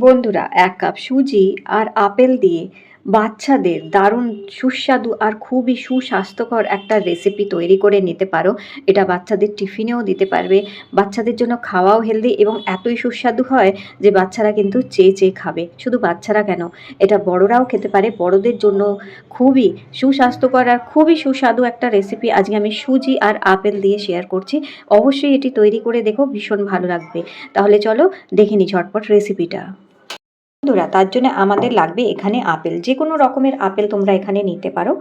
বন্ধুরা, ১ কাপ সুজি আর আপেল দিয়ে বাচ্চাদের দারুণ সুস্বাদু আর খুবই সুস্বাস্থ্যকর একটা রেসিপি তৈরি করে নিতে পারো। এটা বাচ্চাদের টিফিনেও দিতে পারবে। বাচ্চাদের জন্য খাওয়াও হেলদি এবং এতই সুস্বাদু হয় যে বাচ্চারা কিন্তু চেয়ে চেয়ে খাবে। শুধু বাচ্চারা কেন, এটা বড়রাও খেতে পারে। বড়দের জন্য খুবই সুস্বাস্থ্যকর আর খুবই সুস্বাদু একটা রেসিপি আজকে আমি সুজি আর আপেল দিয়ে শেয়ার করছি। অবশ্যই এটি তৈরি করে দেখো, ভীষণ ভালো লাগবে। তাহলে চলো দেখে নিই ঝটপট রেসিপিটা। বন্ধুরা, তার জন্য আমাদের লাগবে এখানে আপেল। যে কোনো রকমের আপেল তোমরা এখানে নিতে পারো।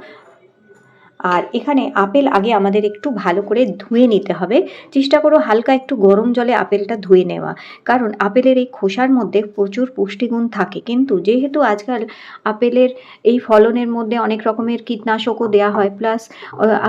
আর এখানে আপেল আগে আমাদের একটু ভালো করে ধুয়ে নিতে হবে। চেষ্টা করো হালকা একটু গরম জলে আপেলটা ধুয়ে নেওয়া, কারণ আপেলের এই খোসার মধ্যে প্রচুর পুষ্টিগুণ থাকে। কিন্তু যেহেতু আজকাল আপেলের এই ফলনের মধ্যে অনেক রকমের কীটনাশকও দেওয়া হয়, প্লাস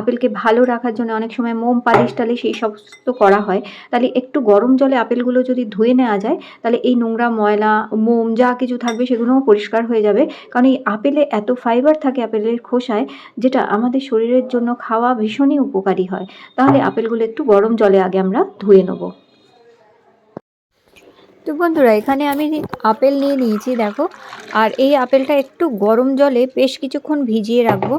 আপেলকে ভালো রাখার জন্য অনেক সময় মোম পালিশ টালিশ এই সমস্ত করা হয়। তাহলে একটু গরম জলে আপেলগুলো যদি ধুয়ে নেওয়া যায়, তাহলে এই নোংরা ময়লা মোম যা কিছু থাকবে সেগুলোও পরিষ্কার হয়ে যাবে। কারণ এই আপেলে এত ফাইবার থাকে আপেলের খোসায়, যেটা আমাদের শরীরের জন্য খাওয়া ভীষণই উপকারী হয়। তাহলে আপেলগুলো একটু গরম জলে আগে আমরা ধুয়ে নেব। তো বন্ধুরা, এখানে আমি আপেল নিয়ে নিয়েছি দেখো। আর এই আপেলটা একটু গরম জলে বেশ কিছুক্ষণ ভিজিয়ে রাখবো।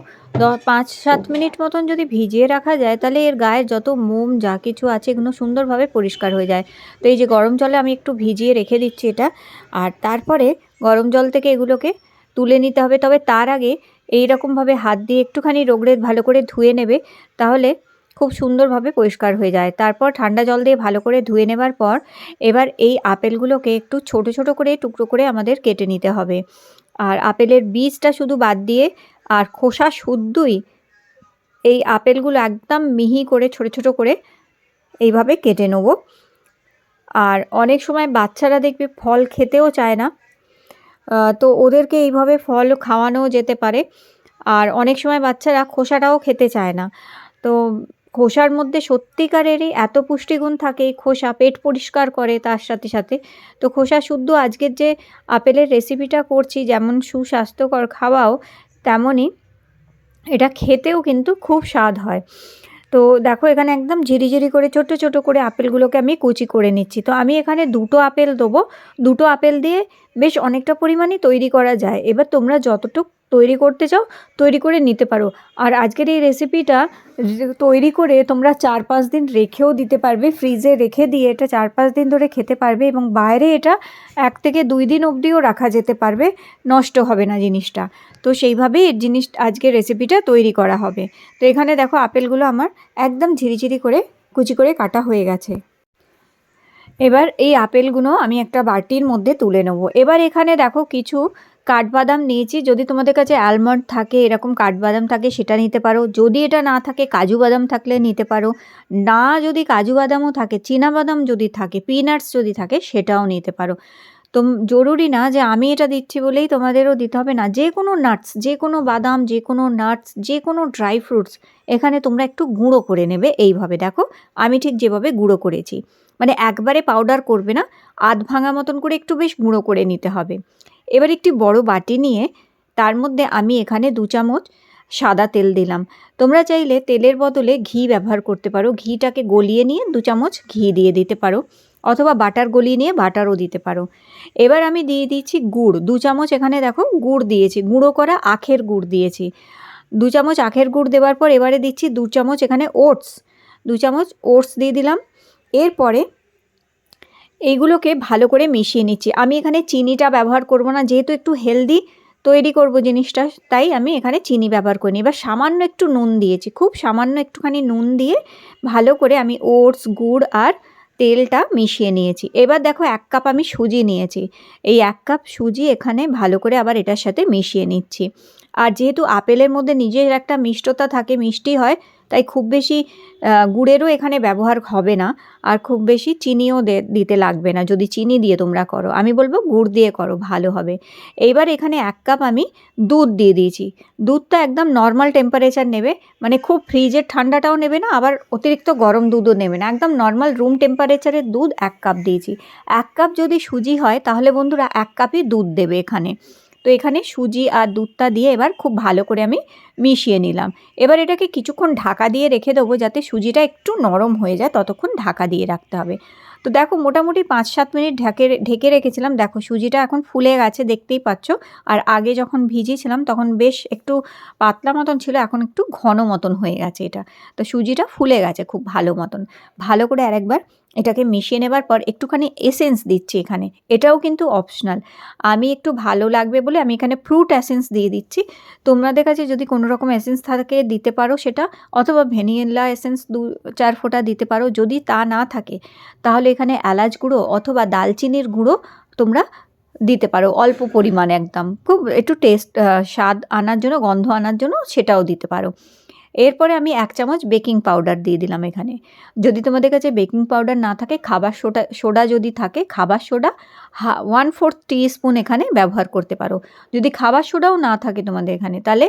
5-7 মিনিট মতন যদি ভিজিয়ে রাখা যায়, তাহলে এর গায়ে যত মোম যা কিছু আছে এগুলো সুন্দরভাবে পরিষ্কার হয়ে যায়। তো এই যে গরম জলে আমি একটু ভিজিয়ে রেখে দিচ্ছি এটা। আর তারপরে গরম জল থেকে এগুলোকে তুলে নিতে হবে। তবে তার আগে এই রকমভাবে হাত দিয়ে একটুখানি রগড়ে ভালো করে ধুয়ে নেবে, তাহলে খুব সুন্দরভাবে পরিষ্কার হয়ে যায়। তারপর ঠান্ডা জল দিয়ে ভালো করে ধুয়ে নেবার পর এবার এই আপেলগুলোকে একটু ছোট ছোট করে টুকরো করে আমাদের কেটে নিতে হবে। আর আপেলের বীজটা শুধু বাদ দিয়ে আর খোসা শুদ্ধই এই আপেলগুলো একদম মিহি করে ছোট ছোট করে এইভাবে কেটে নেব। আর অনেক সময় বাচ্চারা দেখবে ফল খেতেও চায় না, তো ওদেরকে এইভাবে ফল খাওয়ানো যেতে পারে। আর অনেক সময় বাচ্চারা খোসাটাও খেতে চায় না। তো খোসার মধ্যে সত্যিকারেরই এত পুষ্টিগুণ থাকে, এই খোসা পেট পরিষ্কার করে তার সাথে সাথে। তো খোসা শুদ্ধ আজকের যে আপেলের রেসিপিটা করছি, যেমন সুস্বাস্থ্যকর খাওয়াও, তেমনই এটা খেতেও কিন্তু খুব স্বাদ হয়। তো দেখো এখানে একদম ঝিরিঝিরি করে ছোট ছোট করে আপেলগুলোকে আমি কুচি করে নিচ্ছি। তো আমি এখানে 2টো আপেল দেবো। 2টো আপেল দিয়ে বেশ অনেকটা পরিমাণই তৈরি করা যায়। এবার তোমরা যতটুক তৈরি করতে চাও তৈরি করে নিতে পারো। আর আজকের এই রেসিপিটা তৈরি করে তোমরা 4-5 দিন রেখেও দিতে পারবে। ফ্রিজে রেখে দিয়ে এটা 4-5 দিন ধরে খেতে পারবে, এবং বাইরে এটা 1 থেকে 2 দিন অবধিও রাখা যেতে পারবে, নষ্ট হবে না জিনিসটা। তো সেইভাবেই আজকের রেসিপিটা তৈরি করা হবে। তো এখানে দেখো আপেলগুলো আমার একদম ঝিরিঝিরি করে কুচি করে কাটা হয়ে গেছে। এবার এই আপেলগুলো আমি একটা বাটির মধ্যে তুলে নেব। এবার এখানে দেখো কিছু কাঠবাদাম নিয়েছি। যদি তোমাদের কাছে আলমন্ড থাকে, এরকম কাঠবাদাম থাকে, সেটা নিতে পারো। যদি এটা না থাকে, কাজু বাদাম থাকলে নিতে পারো। না যদি কাজু বাদামও থাকে, চীনাবাদাম যদি থাকে, পিনাটস যদি থাকে, সেটাও নিতে পারো। তো জরুরি না যে আমি এটা দিচ্ছি বলেই তোমাদেরও দিতে হবে না। যে কোনো নাটস, যে কোনো বাদাম, যে কোনো নাটস, যে কোনো ড্রাই ফ্রুটস এখানে তোমরা একটু গুঁড়ো করে নেবে। এইভাবে দেখো আমি ঠিক যেভাবে গুঁড়ো করেছি, মানে একবারে পাউডার করবে না, আধ ভাঙা মতন করে একটু বেশ গুঁড়ো করে নিতে হবে। এবার একটি বড় বাটি নিয়ে তার মধ্যে আমি এখানে 2 চামচ সাদা তেল দিলাম। তোমরা চাইলে তেলের বদলে ঘি ব্যবহার করতে পারো। ঘিটাকে গলিয়ে নিয়ে 2 চামচ ঘি দিয়ে দিতে পারো, অথবা বাটার গলিয়ে নিয়ে বাটারও দিতে পারো। এবার আমি দিয়ে দিচ্ছি গুড়। 2 চামচ এখানে দেখো গুড় দিয়েছি, গুঁড়ো করা আখের গুড় দিয়েছি। 2 চামচ আখের গুড় দেওয়ার পর এবারে দিচ্ছি 2 চামচ এখানে ওটস। 2 চামচ ওটস দিয়ে দিলাম। এরপরে এইগুলোকে ভালো করে মিশিয়ে নিচ্ছি। আমি এখানে চিনিটা ব্যবহার করব না, যেহেতু একটু হেলদি তৈরি করব জিনিসটা, তাই আমি এখানে চিনি ব্যবহার করিনি। এবার সামান্য একটু নুন দিয়েছি, খুব সামান্য একটুখানি নুন দিয়ে ভালো করে আমি ওটস, গুড় আর তেলটা মিশিয়ে নিয়েছি। এবার দেখো 1 কাপ আমি সুজি নিয়েছি। এই 1 কাপ সুজি এখানে ভালো করে আবার এটার সাথে মিশিয়ে নিচ্ছি। আর যেহেতু আপেলের মধ্যে নিজের একটা মিষ্টতা থাকে, মিষ্টি হয়, তাই খুব বেশি গুড়েরও এখানে ব্যবহার হবে না। আর খুব বেশি চিনিও দিতে লাগবে না। যদি চিনি দিয়ে তোমরা করো, আমি বলবো গুড় দিয়ে করো, ভালো হবে। এইবার এখানে 1 কাপ আমি দুধ দিয়ে দিয়েছি। দুধটা একদম নর্মাল টেম্পারেচার নেবে, মানে খুব ফ্রিজের ঠান্ডাটাও নেবে না, আবার অতিরিক্ত গরম দুধও নেবে না। একদম নর্মাল রুম টেম্পারেচারের দুধ 1 কাপ দিয়েছি। 1 কাপ যদি সুজি হয়, তাহলে বন্ধুরা 1 কাপই দুধ দেবে এখানে। তো এখানে সুজি আর দুধটা দিয়ে এবার খুব ভালো করে আমি মিশিয়ে নিলাম। এবার এটাকে কিছুক্ষণ ঢাকা দিয়ে রেখে দেবো, যাতে সুজিটা একটু নরম হয়ে যায়, ততক্ষণ ঢাকা দিয়ে রাখতে হবে। তো দেখো মোটামুটি 5-7 মিনিট ঢেকে রেখেছিলাম। দেখো সুজিটা এখন ফুলে গেছে, দেখতেই পাচ্ছ। আর আগে যখন ভিজিয়েছিলাম তখন বেশ একটু পাতলা মতন ছিল, এখন একটু ঘন মতন হয়ে গেছে এটা। তো সুজিটা ফুলে গেছে খুব ভালো মতন। ভালো করে আরেকবার এটাকে মিশিয়ে নেবার পর একটুখানি এসেন্স দিচ্ছি এখানে, এটাও কিন্তু অপশনাল। আমি একটু ভালো লাগবে বলে আমি এখানে ফ্রুট এসেন্স দিয়ে দিচ্ছি। তোমাদের কাছে যদি কোনো রকম এসেন্স থাকে দিতে পারো সেটা, অথবা ভ্যানিলা এসেন্স 2-4 ফোঁটা দিতে পারো। যদি তা না থাকে তাহলে এখানে এলাচ গুঁড়ো অথবা দালচিনির গুঁড়ো তোমরা দিতে পারো অল্প পরিমাণে, একদম খুব একটু টেস্ট স্বাদ আনার জন্য, গন্ধ আনার জন্য সেটাও দিতে পারো। এরপরে আমি 1 চামচ বেকিং পাউডার দিয়ে দিলাম এখানে। যদি তোমাদের কাছে বেকিং পাউডার না থাকে, খাবার সোডা যদি থাকে, খাবার সোডা 1/4 টিস্পুন এখানে ব্যবহার করতে পারো। যদি খাবার সোডাও না থাকে তোমাদের এখানে, তাহলে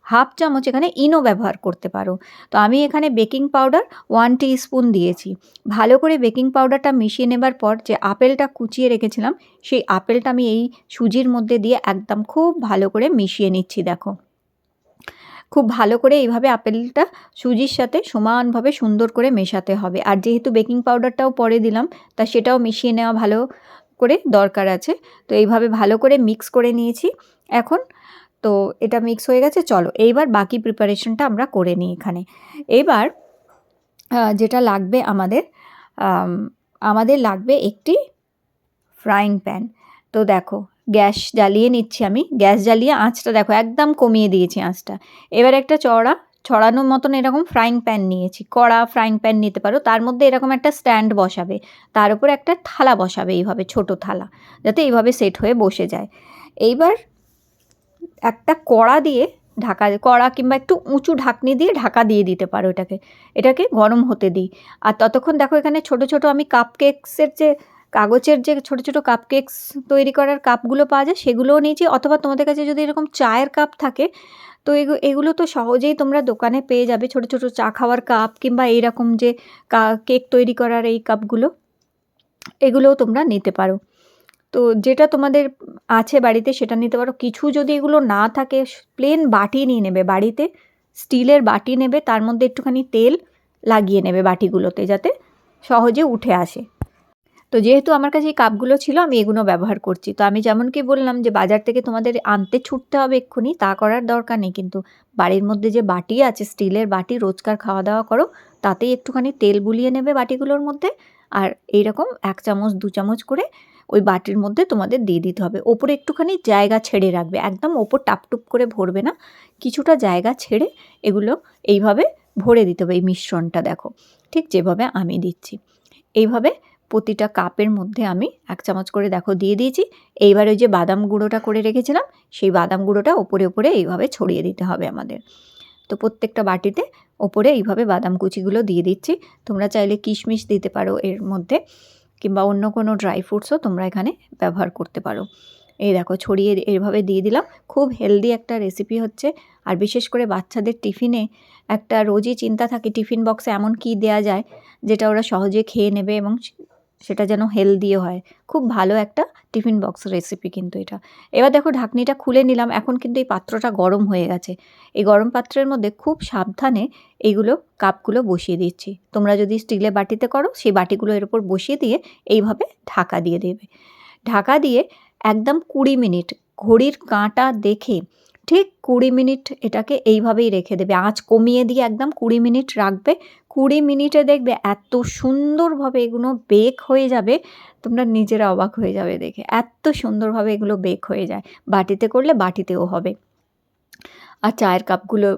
1/2 চামচ এখানে ইনো ব্যবহার করতে পারো। তো আমি এখানে বেকিং পাউডার 1 টিস্পুন দিয়েছি। ভালো করে বেকিং পাউডারটা মিশিয়ে নেবার পর যে আপেলটা কুচিয়ে রেখেছিলাম, সেই আপেলটা আমি এই সুজির মধ্যে দিয়ে একদম খুব ভালো করে মিশিয়ে নিচ্ছি। দেখো খুব ভালো করে এইভাবে আপেলটা সুজির সাথে সমানভাবে সুন্দর করে মেশাতে হবে। আর যেহেতু বেকিং পাউডারটাও পরে দিলাম, তা সেটাও মিশিয়ে নেওয়া ভালো করে দরকার আছে। তো এইভাবে ভালো করে মিক্স করে নিয়েছি এখন। তো এটা মিক্স হয়ে গেছে, চলো এইবার বাকি প্রিপারেশনটা আমরা করে নিই এখানে। এইবার যেটা লাগবে আমাদের লাগবে একটি ফ্রাইং প্যান। তো দেখো গ্যাস জ্বালিয়ে নিচ্ছি আমি। গ্যাস জ্বালিয়ে আঁচটা দেখো একদম কমিয়ে দিয়েছি আঁচটা। এবার একটা ছড়ানোর মতন এরকম ফ্রাইং প্যান নিয়েছি। কড়া ফ্রাইং প্যান নিতে পারো। তার মধ্যে এরকম একটা স্ট্যান্ড বসাবে, তার উপর একটা থালা বসাবে, এইভাবে ছোট থালা, যাতে এইভাবে সেট হয়ে বসে যায়। এইবার একটা কড়া কিংবা একটু উঁচু ঢাকনি দিয়ে ঢাকা দিয়ে দিতে পারো এটাকে গরম হতে দিই। আর ততক্ষণ দেখো এখানে ছোট ছোট আমি কাপকেকসের যে কাগজের যে ছোট ছোট কাপকেকস তৈরি করার কাপগুলো পাওয়া যায় সেগুলোও নিয়েছি। অথবা তোমাদের কাছে যদি এরকম চায়ের কাপ থাকে, তো এগুলো তো সহজেই তোমরা দোকানে পেয়ে যাবে, ছোট ছোট চা খাওয়ার কাপ কিংবা এইরকম যে কেক তৈরি করার এই কাপগুলো, এগুলোও তোমরা নিতে পারো। তো যেটা তোমাদের আছে বাড়িতে সেটা নিতে পারো। কিছু যদি এগুলো না থাকে, প্লেন বাটি নিয়ে নেবে বাড়িতে, স্টিলের বাটি নেবে, তার মধ্যে একটুখানি তেল লাগিয়ে নেবে বাটিগুলোতে, যাতে সহজে উঠে আসে। তো যেহেতু আমার কাছে এই কাপগুলো ছিল, আমি এগুলো ব্যবহার করছি। তো আমি যেমন কি বললাম যে বাজার থেকে তোমাদের আনতে ছুটতে হবে এক্ষুনি, তা করার দরকার নেই। কিন্তু বাড়ির মধ্যে যে বাটি আছে, স্টিলের বাটি, রোজকার খাওয়া দাওয়া করো, তাতেই একটুখানি তেল বুলিয়ে নেবে বাটিগুলোর মধ্যে। আর এইরকম 1 চামচ 2 চামচ করে ওই বাটির মধ্যে তোমাদের দিয়ে দিতে হবে। ওপরে একটুখানি জায়গা ছেড়ে রাখবে, একদম ওপর টাপটুপ করে ভরবে না, কিছুটা জায়গা ছেড়ে এগুলো এইভাবে ভরে দিতে হবে। এই মিশ্রণটা দেখো ঠিক যেভাবে আমি দিচ্ছি, এইভাবে প্রতিটা কাপের মধ্যে আমি 1 চামচ করে দেখো দিয়ে দিয়েছি। এইবার ওই যে বাদাম গুঁড়োটা করে রেখেছিলাম, সেই বাদাম গুঁড়োটা ওপরে ওপরে এইভাবে ছড়িয়ে দিতে হবে আমাদের। তো প্রত্যেকটা বাটিতে ওপরে এইভাবে বাদাম কুচিগুলো দিয়ে দিচ্ছি। তোমরা চাইলে কিশমিশ দিতে পারো এর মধ্যে, কিংবা অন্য কোনো ড্রাই ফ্রুটসও তোমরা এখানে ব্যবহার করতে পারো। এই দেখো ছড়িয়ে এইভাবে দিয়ে দিলাম। খুব হেলদি একটা রেসিপি হচ্ছে। আর বিশেষ করে বাচ্চাদের টিফিনে একটা রোজই চিন্তা থাকে টিফিন বক্সে এমন কী দেওয়া যায় যেটা ওরা সহজে খেয়ে নেবে এবং সেটা যেন হেলদিও হয়। খুব ভালো একটা টিফিন বক্স রেসিপি কিন্তু এটা। এবার দেখো ঢাকনিটা খুলে নিলাম। এখন কিন্তু এই পাত্রটা গরম হয়ে গেছে। এই গরম পাত্রের মধ্যে খুব সাবধানে এইগুলো কাপগুলো বসিয়ে দিচ্ছি। তোমরা যদি স্টিলের বাটিতে করো, সেই বাটিগুলো এর উপর বসিয়ে দিয়ে এইভাবে ঢাকা দিয়ে দেবে। ঢাকা দিয়ে একদম 20 মিনিট, ঘড়ির কাঁটা দেখে ঠিক 20 মিনিট এটাকে এইভাবেই রেখে দেবে। আঁচ কমিয়ে দিয়ে একদম 20 মিনিট রাখবে। 20 মিনিটে দেখবে এত সুন্দরভাবে এগুলো বেক হয়ে যাবে, তোমরা নিজেরা অবাক হয়ে যাবে দেখে। এত সুন্দরভাবে এগুলো বেক হয়ে যায়। বাটিতে করলে বাটিতেও হবে। আর চায়ের কাপগুলো,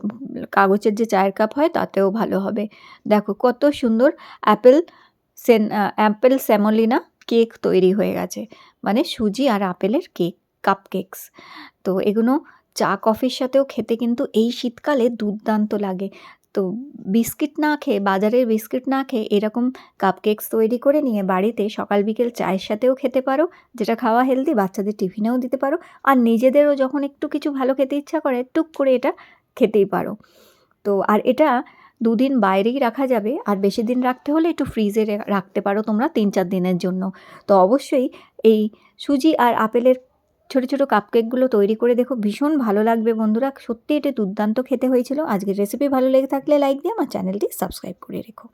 কাগজের যে চায়ের কাপ হয় তাতেও ভালো হবে। দেখো কত সুন্দর অ্যাপেল সেমোলিনা কেক তৈরি হয়ে গেছে, মানে সুজি আর আপেলের কেক, কাপকেকস। তো এগুলো চা কফির সাথেও খেতে কিন্তু এই শীতকালে দুর্দান্ত লাগে। তো বিস্কিট না খেয়ে, বাজারের বিস্কিট না খেয়ে এরকম কাপকেকস তৈরি করে নিয়ে বাড়িতে সকাল বিকেল চায়ের সাথেও খেতে পারো, যেটা খাওয়া হেলদি, বাচ্চাদের টিফিনেও দিতে পারো। আর নিজেদেরও যখন একটু কিছু ভালো খেতে ইচ্ছা করে, টুক করে এটা খেতেই পারো। তো আর এটা 2 দিন বাইরেই রাখা যাবে। আর বেশি দিন রাখতে হলে একটু ফ্রিজে রাখতে পারো তোমরা 3-4 দিনের জন্য। তো অবশ্যই এই সুজি আর আপেলের ছোট ছোট কাপকেকগুলো তৈরি করে দেখো, ভীষণ ভালো লাগবে বন্ধুরা। সত্যি এটা দুর্দান্ত খেতে হয়েছিল। আজকের রেসিপি ভালো লেগে থাকলে লাইক দিয়ে আমার চ্যানেলটি সাবস্ক্রাইব করে রেখো।